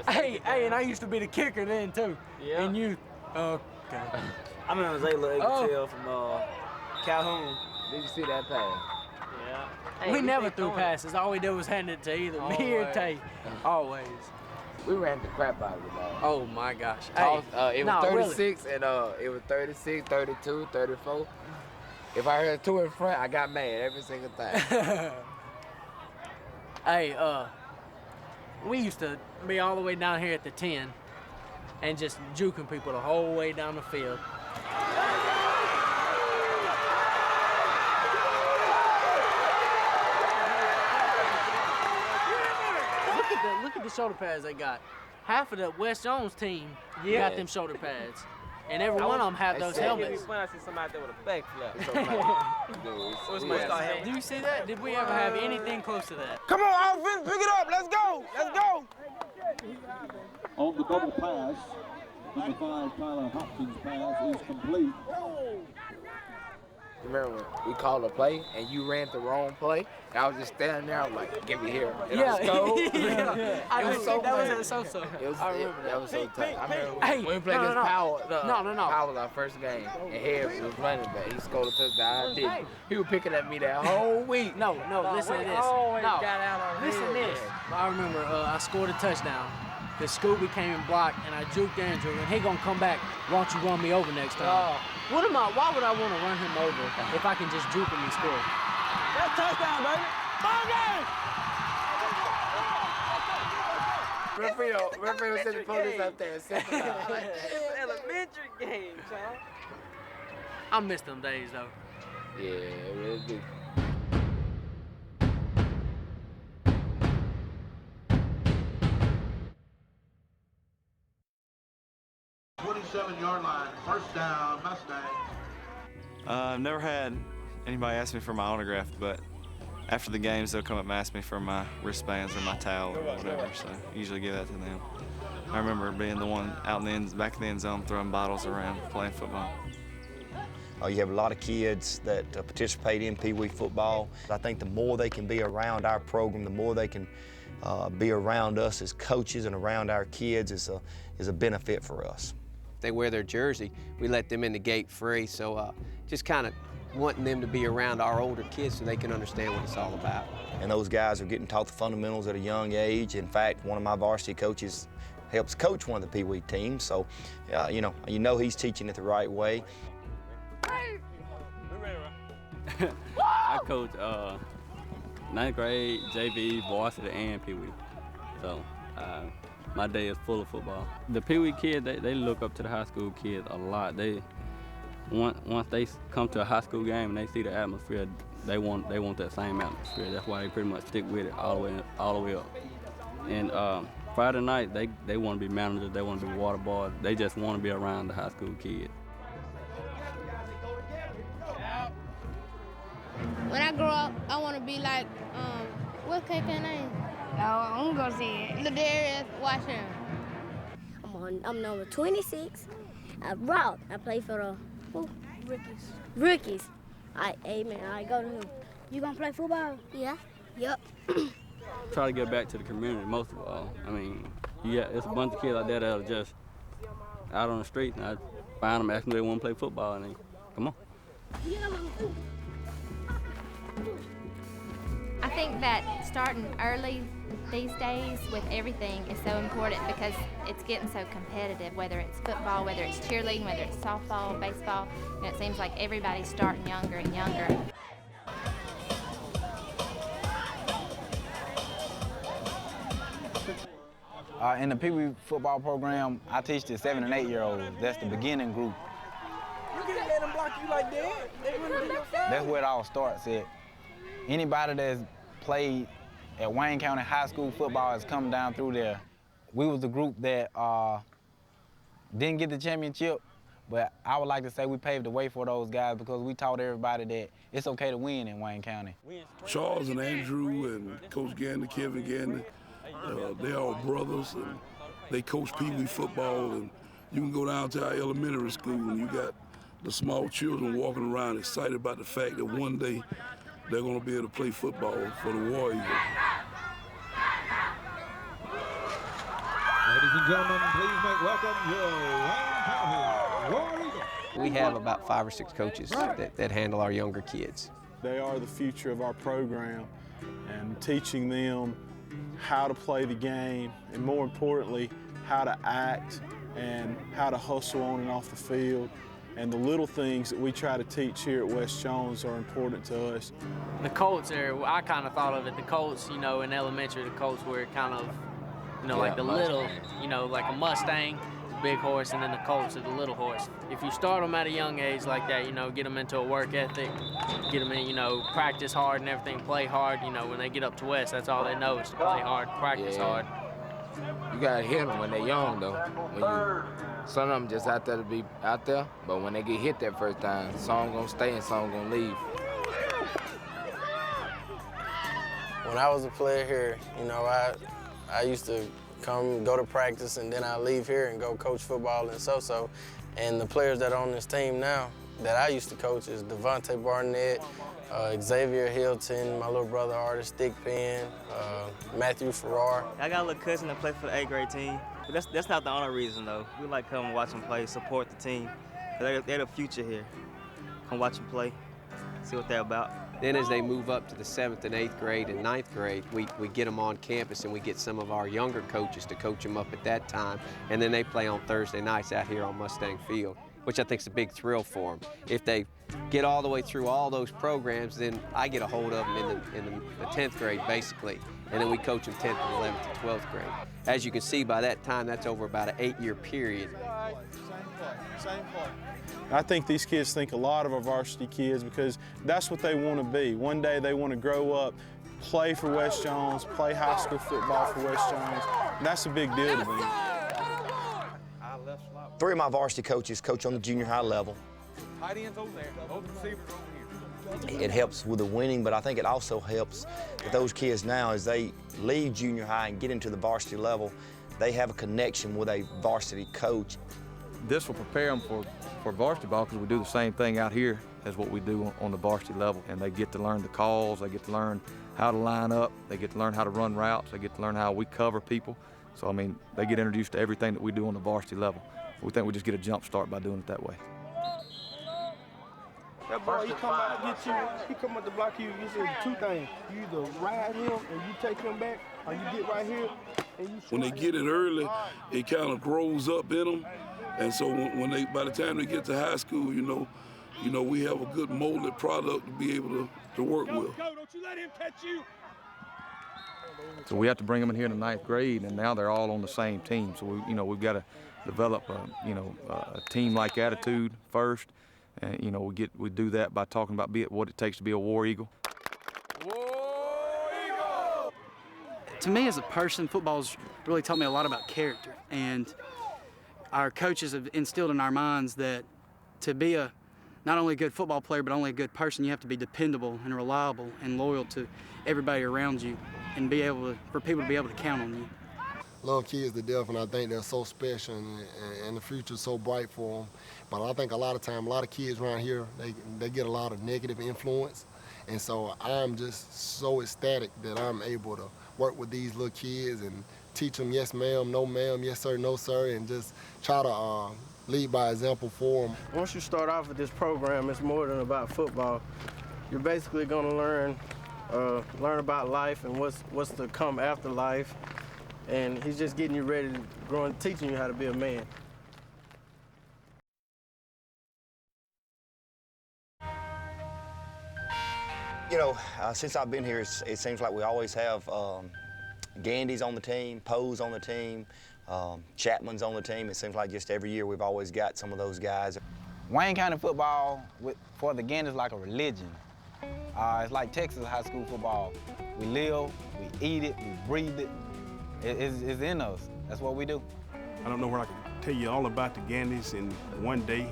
Hey, and I used to be the kicker then too. Yeah. In youth. Okay. I remember Zayla Egatel from Calhoun. Did you see that pass? Yeah. Hey, we never threw passes. All we did was hand it to either me or Tay. Always. We ran the crap out of the ball. Oh my gosh. It was 36 really. And it was 36, 32, 34. If I heard 2 in front, I got mad every single time. Hey, we used to be all the way down here at the 10 and just juking people the whole way down the field. Look at the shoulder pads they got. Half of the West Jones team got them shoulder pads. And every one of them have those helmets. When I see somebody there with a backflip. Do you see that? Did we ever have anything close to that? Come on, offense, pick it up. Let's go. Let's go. On the double pass, number 5, Tyler Hopkins' pass is complete. Remember when we called a play and you ran the wrong play? And I was just standing there, I'm like, get me here. And I was cold. That was so. That was so tough. I remember Hey, when we played against Powell. No. Powell was our first game. And Harris was running back. He scored a touchdown. I didn't. He was picking at me that whole week. No, listen to this. Listen to this. I remember I scored a touchdown. The Scooby came and blocked, and I juked Andrew, and he gonna come back. Why don't you run me over next time? Why would I want to run him over if I can just juke him and score? That's touchdown, baby. Referee was sending the police up there and said, It's an elementary game, child. I miss them days, though. yeah, it really do. 27-yard line, first down, Mustangs. I've never had anybody ask me for my autograph, but after the games, they'll come up and ask me for my wristbands or my towel or whatever, so I usually give that to them. I remember being the one out in the back of the end zone throwing bottles around playing football. You have a lot of kids that participate in Pee Wee football. I think the more they can be around our program, the more they can be around us as coaches and around our kids is a benefit for us. They wear their jersey, we let them in the gate free, so just kind of wanting them to be around our older kids so they can understand what it's all about. And those guys are getting taught the fundamentals at a young age. In fact, one of my varsity coaches helps coach one of the Pee Wee teams, so you know he's teaching it the right way. I coach 9th grade, JV, varsity, and Pee Wee. So my day is full of football. The Pee Wee kids, they look up to the high school kids a lot. Once they come to a high school game and they see the atmosphere, they want that same atmosphere. That's why they pretty much stick with it all the way up. And Friday night, they want to be managers, they want to be water boys. They just want to be around the high school kids. When I grow up, I want to be like, what's KK name? I'm gonna say it. Ladarius Washington. I'm number 26. Rock. I play for the Rookies. Amen. I go to him. You gonna play football? Yeah. Yep. Try to get back to the community most of all. I mean, it's a bunch of kids out there that are just out on the street, and I find them asking if they want to play football, and they come on. I think that starting early these days with everything is so important because it's getting so competitive, whether it's football, whether it's cheerleading, whether it's softball, baseball. It seems like everybody's starting younger and younger. In the Pee Wee football program, I teach the 7- and 8-year-olds. That's the beginning group. You can't let them block you like that. They wouldn't be your father. That's where it all starts at. Anybody that's played at Wayne County High School football has come down through there. We was the group that didn't get the championship, but I would like to say we paved the way for those guys because we taught everybody that it's okay to win in Wayne County. Charles and Andrew and Coach Gandy, Kevin Gandy, they're all brothers, and they coach Pee Wee football. And you can go down to our elementary school, and you got the small children walking around excited about the fact that one day they're going to be able to play football for the War Eagles. and gentlemen, please make welcome your Wayne County War Eagle. We have about 5 or 6 coaches that handle our younger kids. They are the future of our program, and teaching them how to play the game, and more importantly, how to act and how to hustle on and off the field. And the little things that we try to teach here at West Jones are important to us. The Colts are, I kind of thought of it, the Colts, you know, in elementary, the Colts were kind of, you know, like the little, you know, like a Mustang, the big horse, and then the Colts are the little horse. If you start them at a young age like that, you know, get them into a work ethic, get them in, you know, practice hard and everything, play hard, you know, when they get up to West, that's all they know is to play hard, practice hard. You gotta hit them when they're young, though. Some of them just out there to be out there, but when they get hit that first time, some gonna stay and some gonna leave. When I was a player here, you know, I used to go to practice, and then I leave here and go coach football and so. And the players that are on this team now that I used to coach is Devontae Barnett, Xavier Hilton, my little brother Artis Thickpen, Matthew Farrar. I got a little cousin that played for the 8th grade team, but that's not the only reason though. We like come and watch them play, support the team. They're the future here. Come watch them play, see what they're about. Then as they move up to the 7th and 8th grade and 9th grade, we get them on campus and we get some of our younger coaches to coach them up at that time. And then they play on Thursday nights out here on Mustang Field, which I think is a big thrill for them. If they get all the way through all those programs, then I get a hold of them in the 10th grade, basically. And then we coach them 10th and 11th and 12th grade. As you can see, by that time, that's over about an 8-year period. Same play. I think these kids think a lot of our varsity kids because that's what they want to be. One day they want to grow up, play for West Jones, play high school football for West Jones. And that's a big deal to me. 3 of my varsity coaches coach on the junior high level. Tight ends over there, both receivers over here. It helps with the winning, but I think it also helps with those kids now as they leave junior high and get into the varsity level. They have a connection with a varsity coach. This will prepare them for varsity ball because we do the same thing out here as what we do on the varsity level. And they get to learn the calls, they get to learn how to line up, they get to learn how to run routes, they get to learn how we cover people. So, I mean, they get introduced to everything that we do on the varsity level. We think we just get a jump start by doing it that way. That boy, he come out to get you, he come out to block you, you say 2 things. You either ride him and you take him back, or you get right here and you When they get it early, it kind of grows up in them. And so by the time they get to high school, you know, we have a good molded product to be able to work with. Go, don't you let him catch you. So we have to bring them in here in the 9th grade, and now they're all on the same team. So we've got to develop a team-like attitude first, and we do that by talking about what it takes to be a War Eagle. To me, as a person, football's really taught me a lot about character, and our coaches have instilled in our minds that to be not only a good football player, but only a good person, you have to be dependable and reliable and loyal to everybody around you, and for people to be able to count on you. Love kids to death, and I think they're so special, and the future's so bright for them. But I think a lot of kids around here, they get a lot of negative influence, and so I'm just so ecstatic that I'm able to work with these little kids and teach them yes ma'am, no ma'am, yes sir, no sir, and just try to lead by example for them. Once you start off with this program, it's more than about football. You're basically going to learn about life and what's to come after life. And he's just getting you ready to grow and teaching you how to be a man. You know, since I've been here, it seems like we always have Gandy's on the team, Poe's on the team, Chapman's on the team. It seems like just every year we've always got some of those guys. Wayne County football for the Gandys is like a religion. It's like Texas high school football. We live, we eat it, we breathe it. It's in us. That's what we do. I don't know where I can tell you all about the Gandys in 1 day,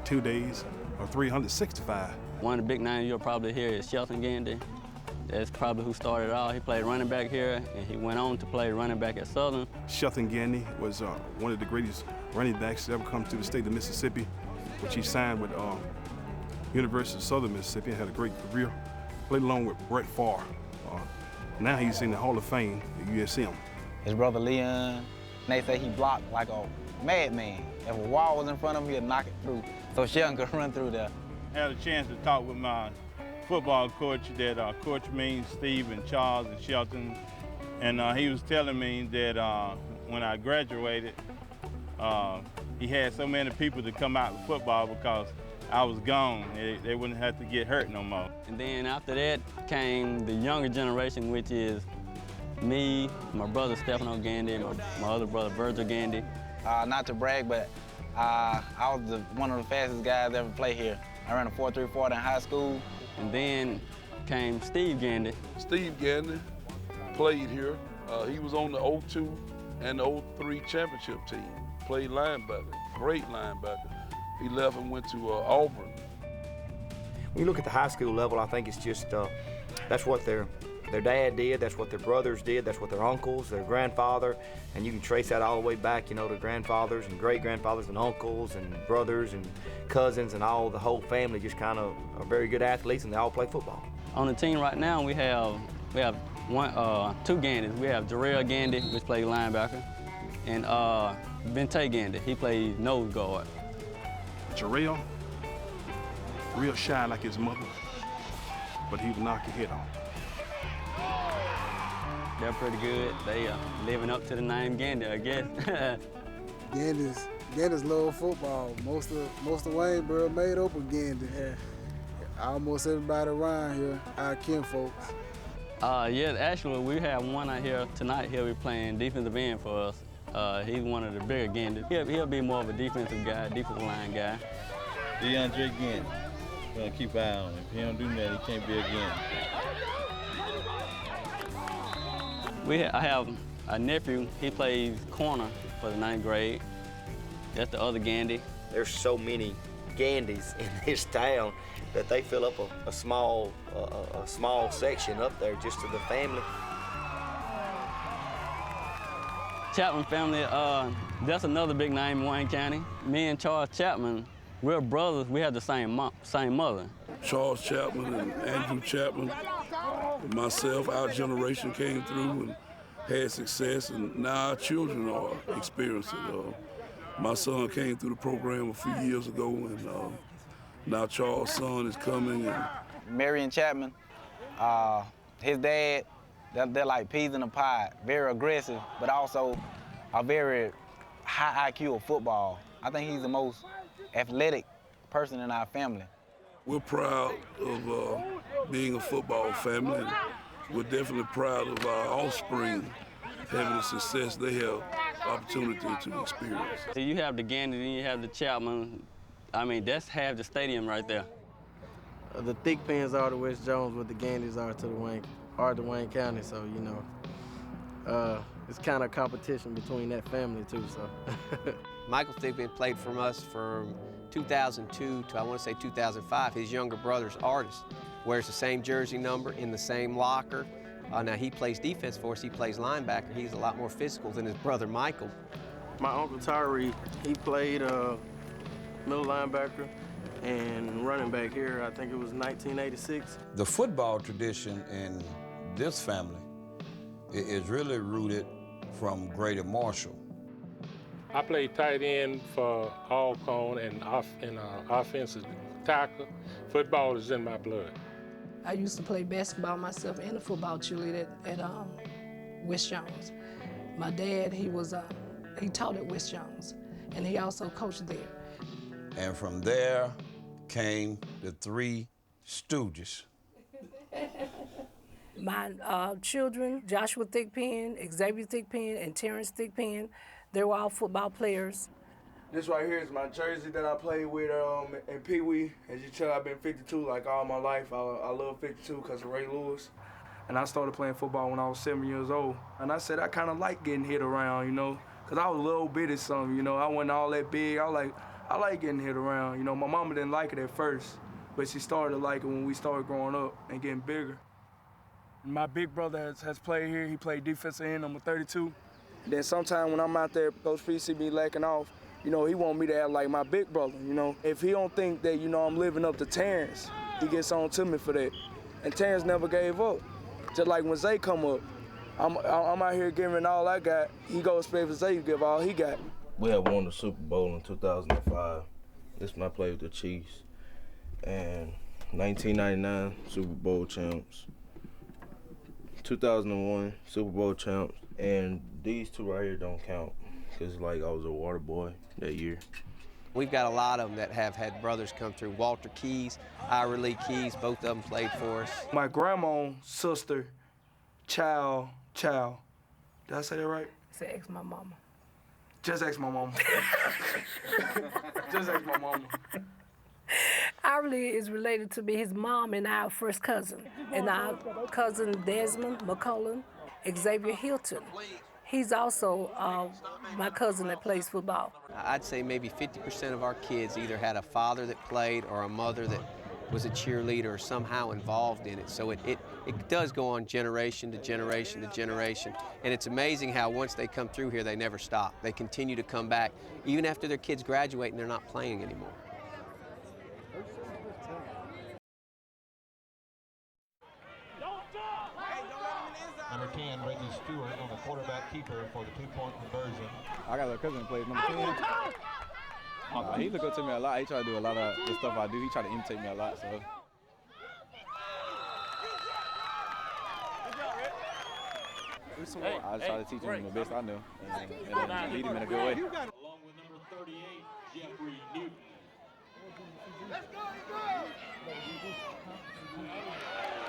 2 days, or 365. One of the big names you'll probably hear is Shelton Gandy. That's probably who started it all. He played running back here, and he went on to play running back at Southern. Shelton Gandy was one of the greatest running backs to ever come to the state of Mississippi, which he signed with University of Southern Mississippi and had a great career. Played along with Brett Favre. Now he's in the Hall of Fame at USM. His brother Leon, they say he blocked like a madman. If a wall was in front of him, he'd knock it through so Shelton could run through there. I had a chance to talk with my football coach, that Coach Means, Steve, and Charles, and Shelton, and he was telling me that when I graduated, he had so many people to come out to football because I was gone. They wouldn't have to get hurt no more. And then after that came the younger generation, which is me, my brother Stefano Gandy, my other brother Virgil Gandy. Not to brag, but I was one of the fastest guys ever play here. I ran a 4.34 in high school. And then came Steve Gandy. Steve Gandy played here. He was on the 02 and the 03 championship team. Played linebacker, great linebacker. He left and went to Auburn. When you look at the high school level, I think it's just, that's what their dad did, that's what their brothers did, that's what their uncles, their grandfather, and you can trace that all the way back, you know, to grandfathers and great-grandfathers and uncles and brothers and cousins and all, the whole family just kind of are very good athletes and they all play football. On the team right now, we have two Gandys. We have Jarrell Gandy, which plays linebacker, and Vente Gandy, he plays nose guard. Jarrell, real shy like his mother, but he would knock your head off. They're pretty good. They are living up to the name Gandy, I guess. Gandy's love football. Most of Waynesboro made up with Gandy. Yeah. Almost everybody around here, our kin folks. Yeah, actually, we have one out here tonight. He'll be playing defensive end for us. He's one of the bigger Gandys. He'll be more of a defensive guy, defensive line guy. DeAndre Gandy. We're gonna keep an eye on him. If he don't do that, he can't be a Gandy. I have a nephew. He plays corner for the 9th grade. That's the other Gandy. There's so many Gandys in this town that they fill up a small section up there just to the family. Chapman family, that's another big name in Wayne County. Me and Charles Chapman, we're brothers. We have the same mother. Charles Chapman and Andrew Chapman, myself, our generation came through and had success, and now our children are experiencing it. My son came through the program a few years ago, and now Charles' son is coming. And Marion Chapman, his dad, they're like peas in a pod, very aggressive, but also a very high IQ of football. I think he's the most athletic person in our family. We're proud of being a football family. We're definitely proud of our offspring having the success they have opportunity to experience. So you have the Gandy, then you have the Chapman. I mean, that's half the stadium right there. The thick pins are to West Jones, what the Gandys are to Wayne County. So you know, it's kind of competition between that family too. So. Michael Thigpen played from us from 2002 to I want to say 2005. His younger brother's Artist wears the same jersey number in the same locker. Now he plays defense for us. He plays linebacker. He's a lot more physical than his brother Michael. My uncle Tyree, he played middle linebacker and running back here. I think it was 1986. The football tradition in this family is really rooted from Grady Marshall. I played tight end for Alcorn and offensive tackle. Football is in my blood. I used to play basketball myself and a football cheerleader at West Jones. My dad, he taught at West Jones, and he also coached there. And from there came the three Stooges. My children, Joshua Thigpen, Xavier Thigpen, and Terrence Thigpen, they were all football players. This right here is my jersey that I played with in Pee Wee. As you tell, I've been 52 like all my life. I love 52 because of Ray Lewis. And I started playing football when I was 7 years old. And I said I kind of like getting hit around, you know, because I was a little bitty something, you know. I wasn't all that big. I like getting hit around. You know, my mama didn't like it at first, but she started to like it when we started growing up and getting bigger. My big brother has played here. He played defensive end, number 32. Then sometime when I'm out there, Coach P see me lacking off, you know, he want me to act like my big brother, you know. If he don't think that, you know, I'm living up to Terrence, he gets on to me for that. And Terrence never gave up. Just like when Zay come up, I'm out here giving all I got. He goes play for say, give all he got. We have won the Super Bowl in 2005. This is when I played with the Chiefs. And 1999 Super Bowl champs. 2001 Super Bowl champs. And these two right here don't count because like I was a water boy that year. We've got a lot of them that have had brothers come through. Walter Keys, Ira Lee Keys, both of them played for us. My grandma's sister, Chow. Did I say that right? Say ask my mama. Just ask my mama. Just ask my mama. Ira Lee is related to me, his mom and our first cousin. And our cousin Desmond McCullen, Xavier Hilton. He's also my cousin that plays football. I'd say maybe 50% of our kids either had a father that played or a mother that was a cheerleader or somehow involved in it. So it does go on generation to generation to generation. And it's amazing how once they come through here, they never stop. They continue to come back, even after their kids graduate and they're not playing anymore. Number 10, Reggie Stewart on the quarterback keeper for the two-point conversion. I got a cousin that plays number 10. He look up to me a lot. He try to do a lot of the stuff I do. He try to imitate me a lot, so. I just try to teach him the best I know and lead him in a good way. Along with number 38, Jeffrey Newton. Let's go,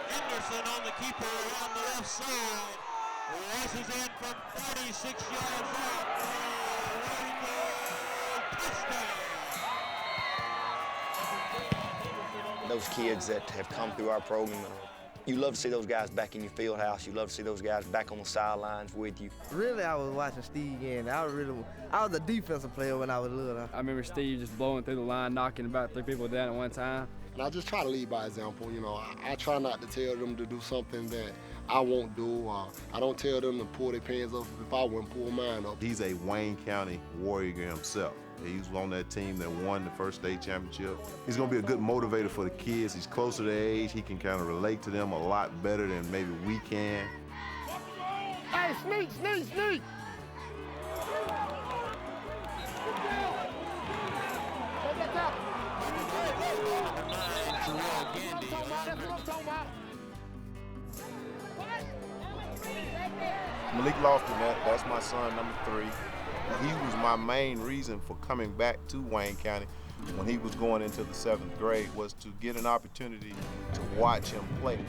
Henderson on the keeper around the left side. Rushes in from 46 yards out. Touchdown. Those kids that have come through our program, you love to see those guys back in your field house. You love to see those guys back on the sidelines with you. Really, I was watching Steve Gandy. I was a defensive player when I was little. I remember Steve just blowing through the line, knocking about 3 people down at one time. And I just try to lead by example. You know, I try not to tell them to do something that I won't do. I don't tell them to pull their pants up if I wouldn't pull mine up. He's a Wayne County Warrior himself. He was on that team that won the first state championship. He's gonna be a good motivator for the kids. He's close to their age. He can kind of relate to them a lot better than maybe we can. Hey, sneak! Malik Lofton, that's my son, number 3. He was my main reason for coming back to Wayne County when he was going into the 7th grade, was to get an opportunity to watch him play.